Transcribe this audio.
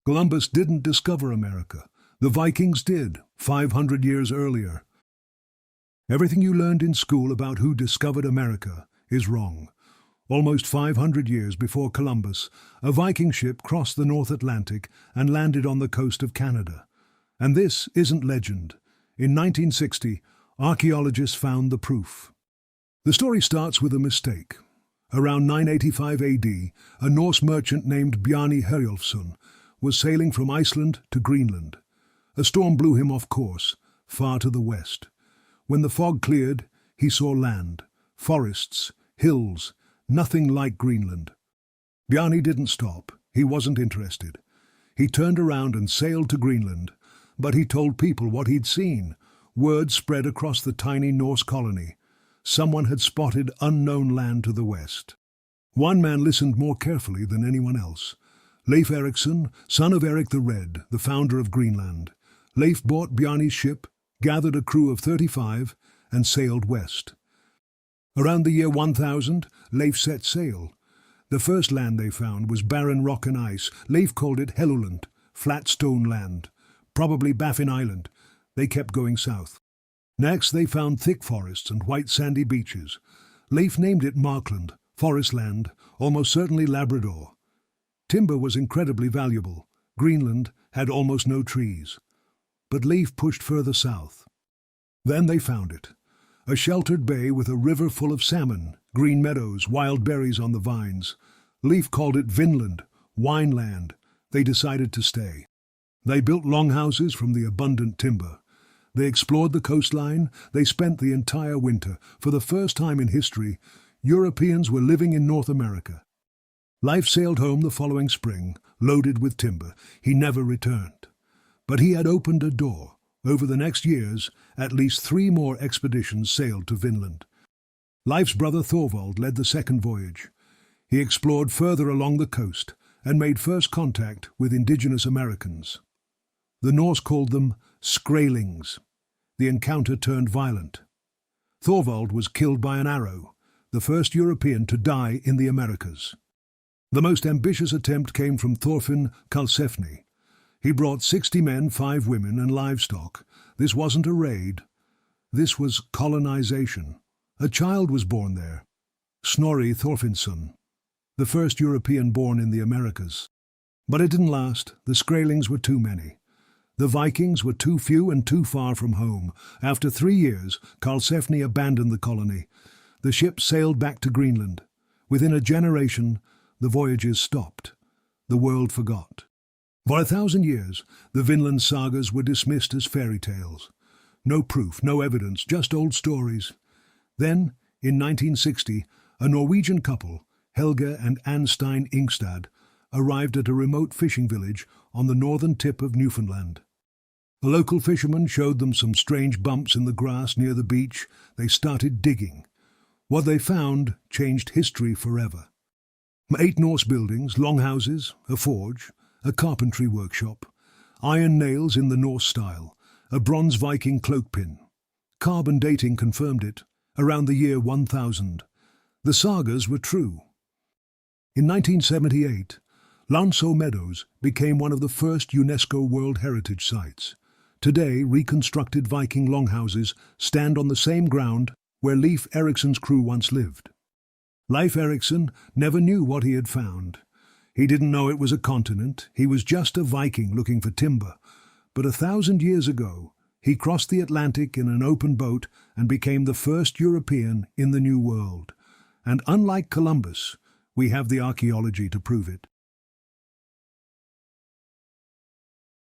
Columbus didn't discover America. The Vikings did, 500 years earlier. Everything you learned in school about who discovered America is wrong. Almost 500 years before Columbus, a Viking ship crossed the North Atlantic and landed on the coast of Canada. And this isn't legend. In 1960, archaeologists found the proof. The story starts with a mistake. Around 985 AD, a Norse merchant named Bjarni Herjolfsson was sailing from Iceland to Greenland. A storm blew him off course, far to the west. When the fog cleared, he saw land, forests, hills, nothing like Greenland. Bjarni didn't stop. He wasn't interested. He turned around and sailed to Greenland, but he told people what he'd seen. Word spread across the tiny Norse colony. Someone had spotted unknown land to the west. One man listened more carefully than anyone else. Leif Erikson, son of Erik the Red, the founder of Greenland. Leif bought Bjarni's ship, gathered a crew of 35, and sailed west. Around the year 1000, Leif set sail. The first land they found was barren rock and ice. Leif called it Helluland, flat stone land, probably Baffin Island. They kept going south. Next, they found thick forests and white sandy beaches. Leif named it Markland, forest land, almost certainly Labrador. Timber was incredibly valuable. Greenland had almost no trees. But Leif pushed further south. Then they found it. A sheltered bay with a river full of salmon, green meadows, wild berries on the vines. Leif called it Vinland, wine land. They decided to stay. They built longhouses from the abundant timber. They explored the coastline. They spent the entire winter. For the first time in history, Europeans were living in North America. Leif sailed home the following spring, loaded with timber. He never returned. But he had opened a door. Over the next years, at least 3 more expeditions sailed to Vinland. Leif's brother Thorvald led the second voyage. He explored further along the coast and made first contact with indigenous Americans. The Norse called them Skraelings. The encounter turned violent. Thorvald was killed by an arrow, the first European to die in the Americas. The most ambitious attempt came from Thorfinn Karlsefni. He brought 60 men, 5 women, and livestock. This wasn't a raid. This was colonization. A child was born there, Snorri Thorfinnsson, the first European born in the Americas. But it didn't last. The Skraelings were too many. The Vikings were too few and too far from home. After 3 years, Karlsefni abandoned the colony. The ship sailed back to Greenland. Within a generation, the voyages stopped. The world forgot. For 1,000 years, the Vinland sagas were dismissed as fairy tales. No proof, no evidence, just old stories. Then, in 1960, a Norwegian couple, Helge and Anstein Ingstad, arrived at a remote fishing village on the northern tip of Newfoundland. A local fisherman showed them some strange bumps in the grass near the beach. They started digging. What they found changed history forever. 8 Norse buildings, longhouses, a forge, a carpentry workshop, iron nails in the Norse style, a bronze Viking cloak pin. Carbon dating confirmed it, around the year 1000. The sagas were true. In 1978, Anseauxmeadows became one of the first UNESCO World Heritage Sites. Today, reconstructed Viking longhouses stand on the same ground where Leif Erikson's crew once lived. Leif Erikson never knew what he had found. He didn't know it was a continent. He was just a Viking looking for timber. But 1,000 years ago, he crossed the Atlantic in an open boat and became the first European in the New World. And unlike Columbus, we have the archaeology to prove it.